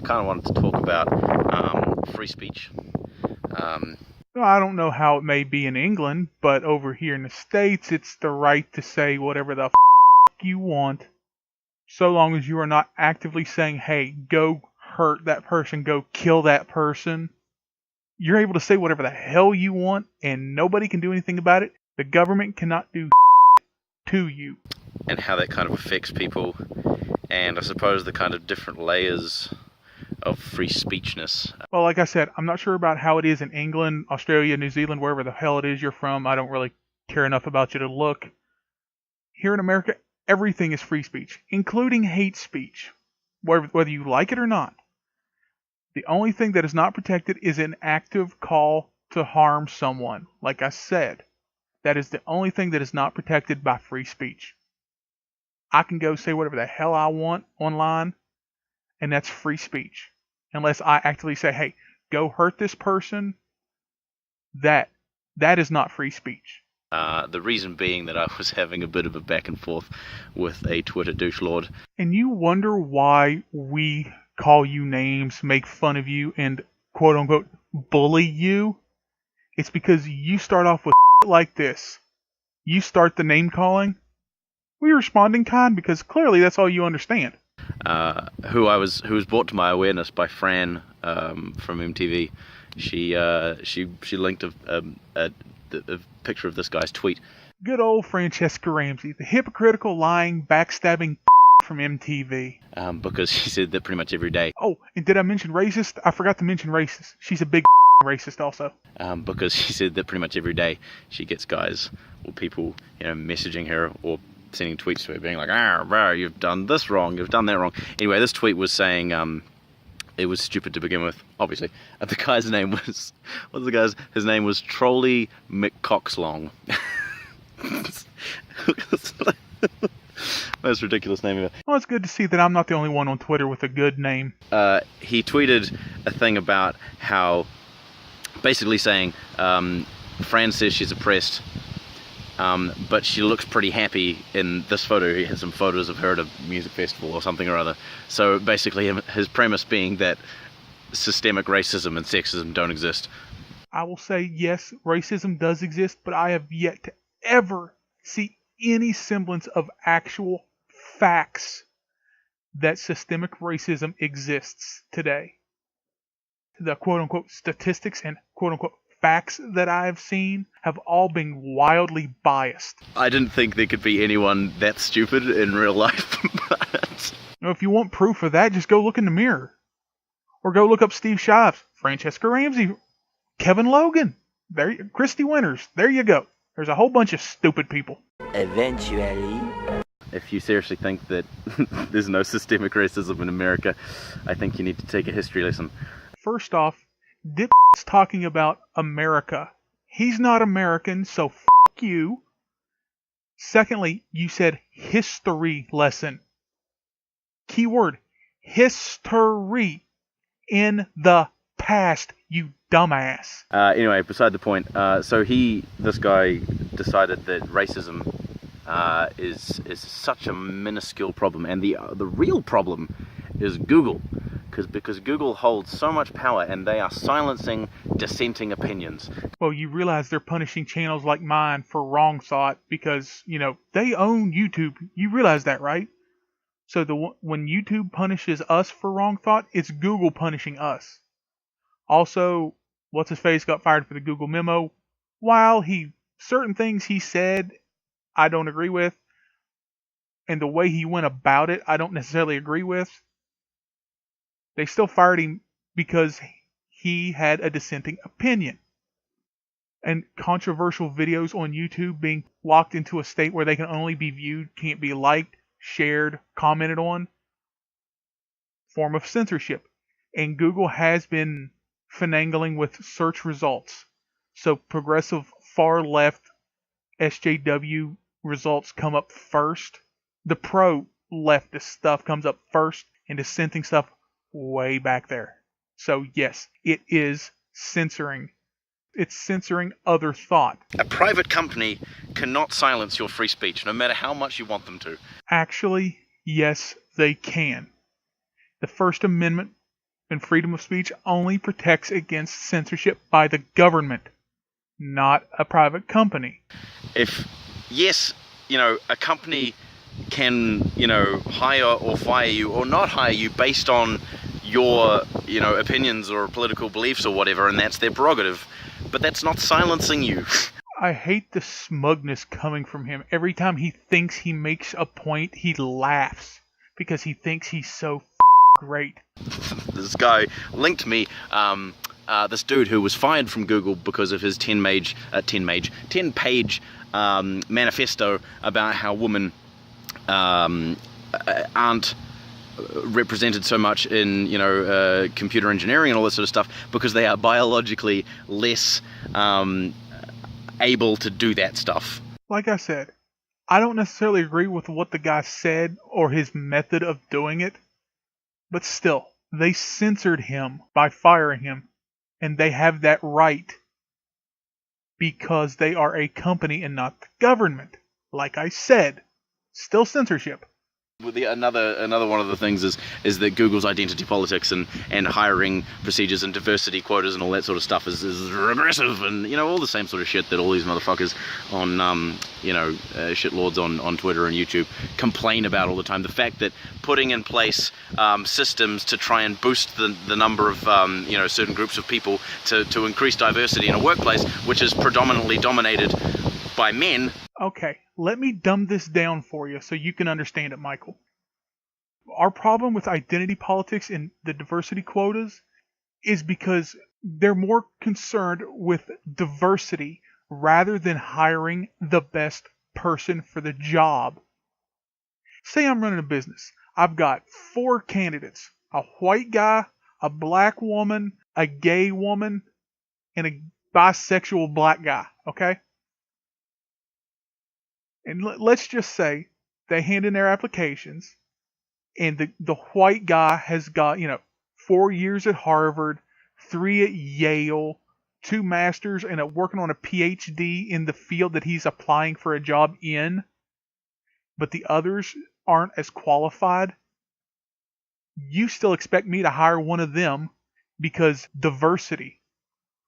kind of wanted to talk about free speech. Well, I don't know how it may be in England, but over here in the States, it's the right to say whatever the you want, so long as you are not actively saying, hey, go hurt that person, go kill that person. You're able to say whatever the hell you want, and nobody can do anything about it. The government cannot do to you. And how that kind of affects people, and I suppose the kind of different layers of free speechness. Well, like I said, I'm not sure about how it is in England, Australia, New Zealand, wherever the hell it is you're from. I don't really care enough about you to look. Here in America, everything is free speech, including hate speech, whether you like it or not. The only thing that is not protected is an active call to harm someone. Like I said, that is the only thing that is not protected by free speech. I can go say whatever the hell I want online, and that's free speech. Unless I actively say, hey, go hurt this person, that is not free speech. The reason being that I was having a bit of a back and forth with a Twitter douche lord. And you wonder why we call you names, make fun of you, and quote unquote bully you? It's because you start off with like this. You start the name calling. We respond in kind because clearly that's all you understand. Who was brought to my awareness by Fran from MTV. She linked a picture of this guy's tweet. Good old Francesca Ramsey, the hypocritical, lying, backstabbing from MTV. Because she said that pretty much every day. Oh, and did I mention racist? I forgot to mention racist. She's a big racist also. Because she said that pretty much every day she gets guys or people, messaging her or sending tweets to her being like, bro, you've done this wrong, you've done that wrong. Anyway, this tweet was saying it was stupid to begin with, obviously. The guy's name was, his name was Trolley McCoxlong. Most ridiculous name ever. Well, it's good to see that I'm not the only one on Twitter with a good name. He tweeted a thing about how, basically saying, Fran says she's oppressed, but she looks pretty happy in this photo. He has some photos of her at a music festival or something or other. So basically his premise being that systemic racism and sexism don't exist. I will say, yes, racism does exist, but I have yet to ever see any semblance of actual facts that systemic racism exists today. The quote-unquote statistics and quote-unquote facts that I've seen have all been wildly biased. I didn't think there could be anyone that stupid in real life. But if you want proof of that, just go look in the mirror. Or go look up Steve Shives, Francesca Ramsey, Kevin Logan, Christy Winters. There you go. There's a whole bunch of stupid people. Eventually. If you seriously think that there's no systemic racism in America, I think you need to take a history lesson. First off, Dip's talking about America. He's not American, so f*** you. Secondly, you said history lesson. Keyword, history. In the past, you dumbass. Anyway, beside the point. So this guy decided that racism is such a minuscule problem, and the real problem is Google, because Google holds so much power, and they are silencing dissenting opinions. Well, you realize they're punishing channels like mine for wrong thought because they own YouTube. You realize that, right? So when YouTube punishes us for wrong thought, it's Google punishing us. Also, what's-his-face got fired for the Google memo. While certain things he said I don't agree with, and the way he went about it I don't necessarily agree with, they still fired him because he had a dissenting opinion. And controversial videos on YouTube being locked into a state where they can only be viewed, can't be liked, shared, commented on, form of censorship. And Google has been finagling with search results. So progressive far left SJW results come up first. The pro leftist stuff comes up first, and dissenting stuff way back there. So yes, it is censoring. It's censoring other thought. A private company cannot silence your free speech, no matter how much you want them to. Actually, yes, they can. The First Amendment And freedom of speech only protects against censorship by the government, not a private company. If, yes, a company can, hire or fire you or not hire you based on your, opinions or political beliefs or whatever, and that's their prerogative. But that's not silencing you. I hate the smugness coming from him. Every time he thinks he makes a point, he laughs because he thinks he's so great. This guy linked me, this dude who was fired from Google because of his 10-page manifesto about how women aren't represented so much in computer engineering and all this sort of stuff because they are biologically less able to do that stuff. Like I said, I don't necessarily agree with what the guy said or his method of doing it, but still, they censored him by firing him, and they have that right because they are a company and not the government. Like I said, still censorship. Another one of the things is that Google's identity politics and hiring procedures and diversity quotas and all that sort of stuff is regressive, and all the same sort of shit that all these motherfuckers on shitlords on Twitter and YouTube complain about all the time. The fact that putting in place systems to try and boost the number of certain groups of people to increase diversity in a workplace which is predominantly dominated by men. Okay, let me dumb this down for you so you can understand it, Michael. Our problem with identity politics and the diversity quotas is because they're more concerned with diversity rather than hiring the best person for the job. Say I'm running a business. I've got 4 candidates: a white guy, a black woman, a gay woman, and a bisexual black guy, okay? And let's just say they hand in their applications, and the white guy has got, 4 years at Harvard, 3 at Yale, 2 masters, and working on a PhD in the field that he's applying for a job in, but the others aren't as qualified. You still expect me to hire one of them because diversity.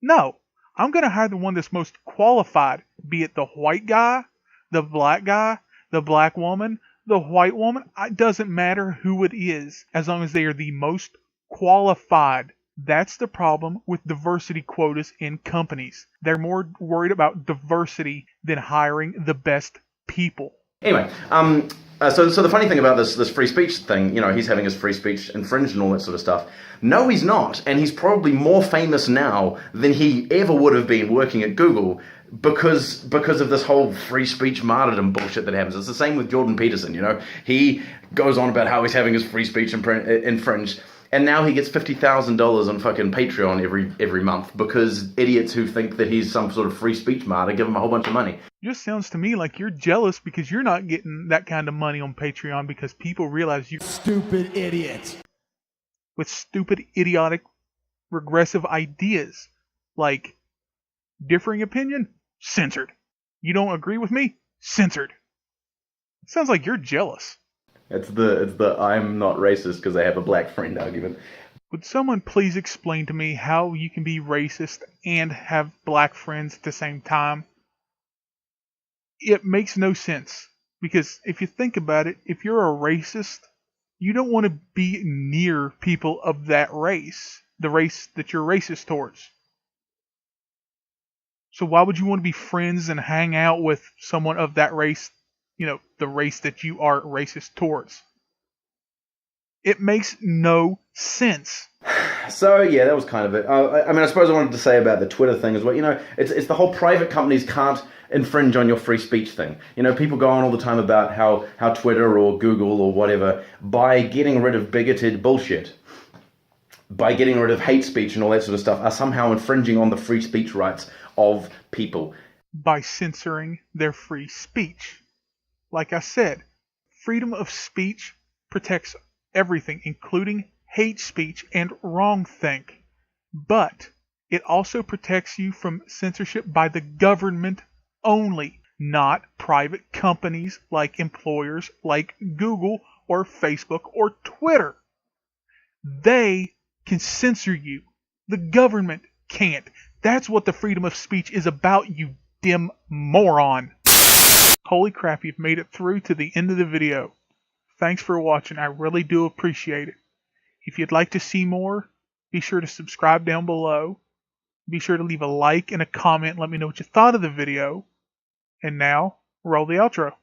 No, I'm going to hire the one that's most qualified, be it the white guy, the black woman, the white woman. It doesn't matter who it is, as long as they are the most qualified. That's the problem with diversity quotas in companies. They're more worried about diversity than hiring the best people. Anyway, so the funny thing about this free speech thing, he's having his free speech infringed and all that sort of stuff. No, he's not, and he's probably more famous now than he ever would have been working at Google because of this whole free speech martyrdom bullshit that happens. It's the same with Jordan Peterson. He goes on about how he's having his free speech infringed, and now he gets $50,000 on fucking Patreon every month because idiots who think that he's some sort of free speech martyr give him a whole bunch of money. Just sounds to me like you're jealous because you're not getting that kind of money on Patreon because people realize you stupid idiot with stupid, idiotic, regressive ideas like differing opinion, censored. You don't agree with me, censored. Sounds like you're jealous. It's the I'm not racist because I have a black friend argument. Would someone please explain to me how you can be racist and have black friends at the same time? It makes no sense. Because if you think about it, if you're a racist, you don't want to be near people of that race, the race that you're racist towards. So why would you want to be friends and hang out with someone of that race, the race that you are racist towards? It makes no sense. So yeah, that was kind of it. I suppose I wanted to say about the Twitter thing as well. It's the whole private companies can't infringe on your free speech thing. People go on all the time about how Twitter or Google or whatever, by getting rid of bigoted bullshit, by getting rid of hate speech and all that sort of stuff, are somehow infringing on the free speech rights of people. By censoring their free speech. Like I said, freedom of speech protects everything, including hate speech and wrongthink. But it also protects you from censorship by the government only, not private companies like employers like Google or Facebook or Twitter. They can censor you. The government can't. That's what the freedom of speech is about, you dim moron. Holy crap, you've made it through to the end of the video. Thanks for watching. I really do appreciate it. If you'd like to see more, be sure to subscribe down below. Be sure to leave a like and a comment. Let me know what you thought of the video. And now, roll the outro.